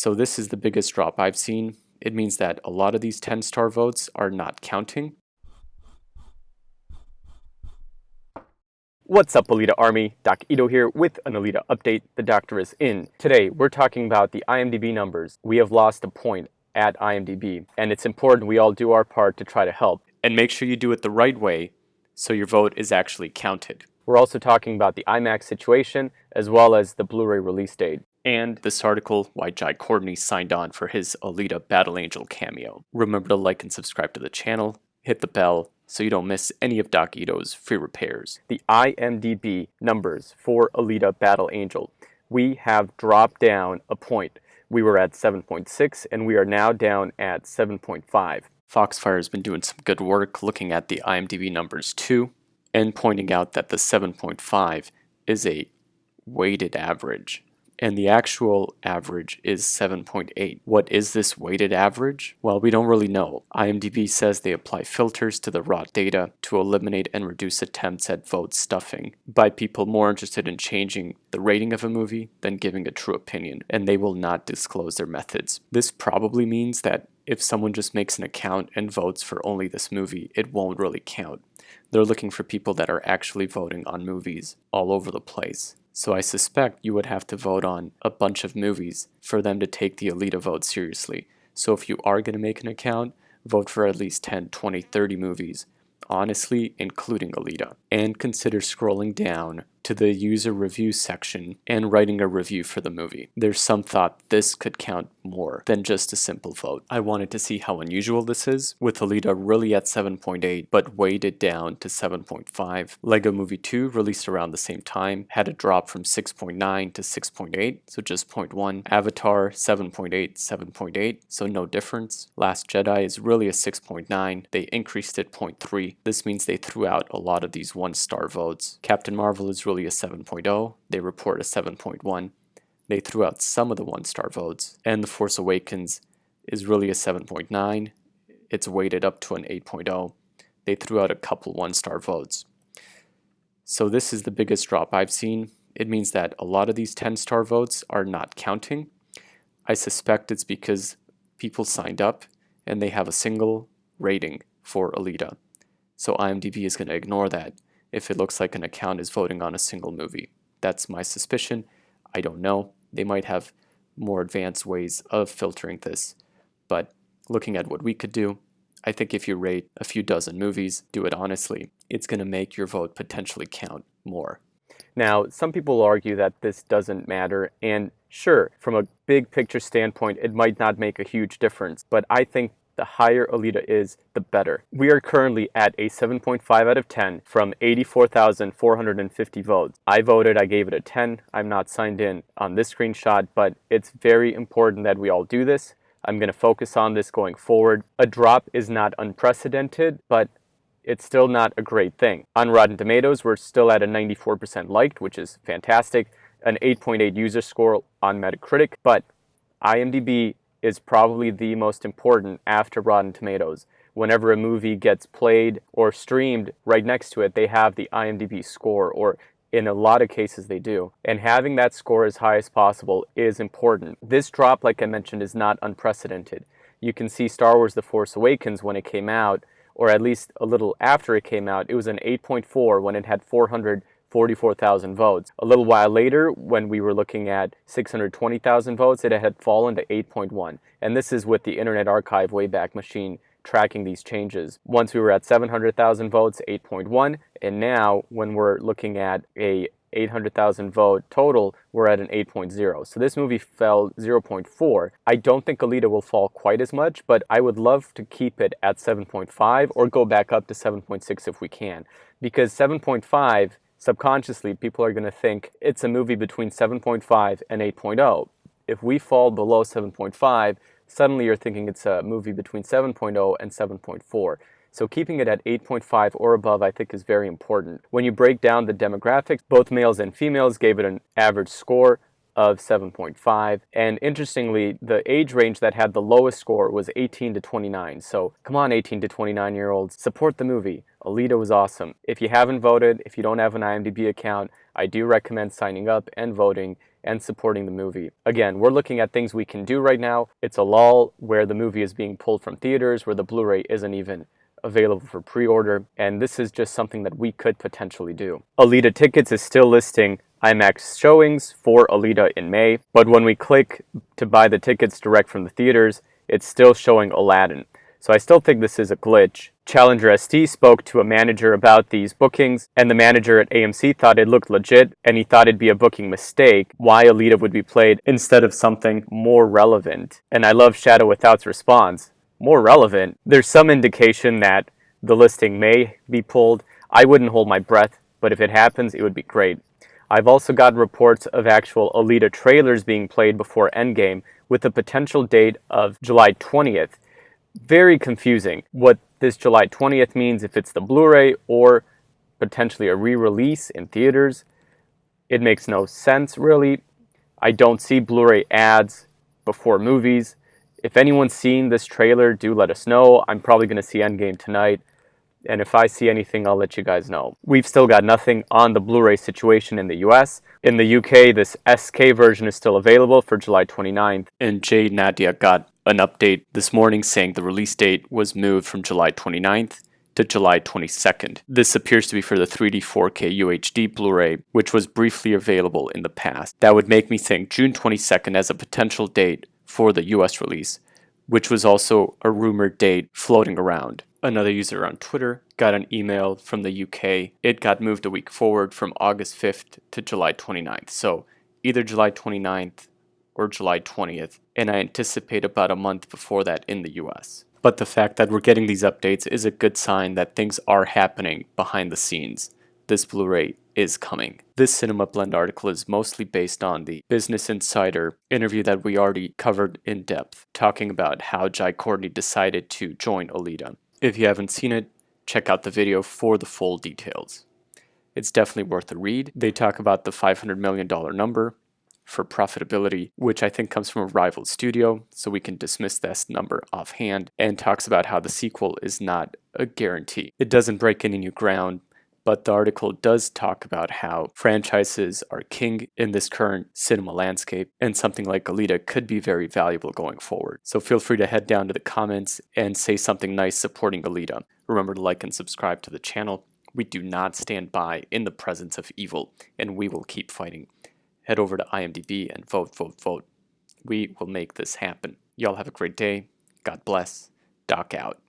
So this is the biggest drop I've seen. It means that a lot of these 10-star votes are not counting. What's up, Alita Army? Doc Ito here with an Alita update. The doctor is in. Today, we're talking about the IMDb numbers. We have lost a point at IMDb, and it's important we all do our part to try to help. And make sure you do it the right way so your vote is actually counted. We're also talking about the IMAX situation, as well as the Blu-ray release date. And this article, why Jai Courtney signed on for his Alita Battle Angel cameo. Remember to like and subscribe to the channel, hit the bell, so you don't miss any of Doc Ito's free repairs. The IMDb numbers for Alita Battle Angel. We have dropped down a point. We were at 7.6 and we are now down at 7.5. Foxfire has been doing some good work looking at the IMDb numbers too, and pointing out that the 7.5 is a weighted average. And the actual average is 7.8. What is this weighted average? Well, we don't really know. IMDb says they apply filters to the raw data to eliminate and reduce attempts at vote stuffing by people more interested in changing the rating of a movie than giving a true opinion, and they will not disclose their methods. This probably means that if someone just makes an account and votes for only this movie, it won't really count. They're looking for people that are actually voting on movies all over the place. So I suspect you would have to vote on a bunch of movies for them to take the Alita vote seriously. So if you are going to make an account, vote for at least 10, 20, 30 movies, honestly, including Alita. And consider scrolling down to the user review section and writing a review for the movie. There's some thought this could count more than just a simple vote. I wanted to see how unusual this is, with Alita really at 7.8 but weighted down to 7.5. Lego Movie 2, released around the same time, had a drop from 6.9 to 6.8, so just 0.1. Avatar 7.8, 7.8, so no difference. Last Jedi is really a 6.9. They increased it 0.3. This means they threw out a lot of these 1-star votes. Captain Marvel is really a 7.0. They report a 7.1. They threw out some of the 1-star votes. And The Force Awakens is really a 7.9. It's weighted up to an 8.0. They threw out a couple 1-star votes. So this is the biggest drop I've seen. It means that a lot of these 10-star votes are not counting. I suspect it's because people signed up and they have a single rating for Alita. So IMDb is going to ignore that if it looks like an account is voting on a single movie. That's my suspicion. I don't know. They might have more advanced ways of filtering this. But looking at what we could do, I think if you rate a few dozen movies, do it honestly, it's going to make your vote potentially count more. Now, some people argue that this doesn't matter, and sure, from a big picture standpoint, it might not make a huge difference, but I think the higher Alita is, the better. We are currently at a 7.5 out of 10 from 84,450 votes. I voted, I gave it a 10. I'm not signed in on this screenshot, but it's very important that we all do this. I'm going to focus on this going forward. A drop is not unprecedented, but it's still not a great thing. On Rotten Tomatoes, we're still at a 94% liked, which is fantastic. An 8.8 user score on Metacritic, but IMDb is probably the most important after Rotten Tomatoes. Whenever a movie gets played or streamed, right next to it, they have the IMDb score, or in a lot of cases they do. And having that score as high as possible is important. This drop, like I mentioned, is not unprecedented. You can see Star Wars The Force Awakens when it came out, or at least a little after it came out, it was an 8.4 when it had 444,000 votes. A little while later, when we were looking at 620,000 votes, it had fallen to 8.1. And this is with the Internet Archive Wayback Machine tracking these changes. Once we were at 700,000 votes, 8.1. And now, when we're looking at a 800,000 vote total, we're at an 8.0. So this movie fell 0.4. I don't think Alita will fall quite as much, but I would love to keep it at 7.5 or go back up to 7.6 if we can. Because 7.5, subconsciously, people are going to think it's a movie between 7.5 and 8.0. If we fall below 7.5, suddenly you're thinking it's a movie between 7.0 and 7.4. So keeping it at 8.5 or above, I think, is very important. When you break down the demographics, both males and females gave it an average score of 7.5. And interestingly, the age range that had the lowest score was 18 to 29. So come on, 18 to 29-year-olds, support the movie. Alita was awesome. If you haven't voted, if you don't have an IMDb account, I do recommend signing up and voting. and supporting the movie. Again, we're looking at things we can do right now. It's a lull where the movie is being pulled from theaters, where the Blu-ray isn't even available for pre-order, and this is just something that we could potentially do. Alita Tickets is still listing IMAX showings for Alita in May, but when we click to buy the tickets direct from the theaters, it's still showing Aladdin. So I still think this is a glitch. Challenger ST spoke to a manager about these bookings, and the manager at AMC thought it looked legit, and he thought it'd be a booking mistake why Alita would be played instead of something more relevant. And I love Shadow Without's response. More relevant? There's some indication that the listing may be pulled. I wouldn't hold my breath, but if it happens, it would be great. I've also got reports of actual Alita trailers being played before Endgame with a potential date of July 20th. Very confusing what this July 20th means, if it's the Blu-ray or potentially a re-release in theaters. It makes no sense, really. I don't see Blu-ray ads before movies. If anyone's seen this trailer, do let us know. I'm probably going to see Endgame tonight, and if I see anything, I'll let you guys know. We've still got nothing on the Blu-ray situation in the US. In the UK, this SK version is still available for July 29th, and Jay Nadia got an update this morning saying the release date was moved from July 29th to July 22nd. This appears to be for the 3D 4K UHD Blu-ray, which was briefly available in the past. That would make me think June 22nd as a potential date for the US release, which was also a rumored date floating around. Another user on Twitter got an email from the UK. It got moved a week forward from August 5th to July 29th. So either July 29th or July 20th, and I anticipate about a month before that in the US. But the fact that we're getting these updates is a good sign that things are happening behind the scenes. This Blu-ray is coming. This Cinema Blend article is mostly based on the Business Insider interview that we already covered in depth, talking about how Jai Courtney decided to join Alita. If you haven't seen it, check out the video for the full details. It's definitely worth a read. They talk about the $500 million number for profitability, which I think comes from a rival studio, so we can dismiss this number offhand, and talks about how the sequel is not a guarantee. It doesn't break any new ground, but the article does talk about how franchises are king in this current cinema landscape, and something like Alita could be very valuable going forward. So feel free to head down to the comments and say something nice supporting Alita. Remember to like and subscribe to the channel. We do not stand by in the presence of evil, and we will keep fighting. Head over to IMDb and vote, vote, vote. We will make this happen. Y'all have a great day. God bless. Doc out.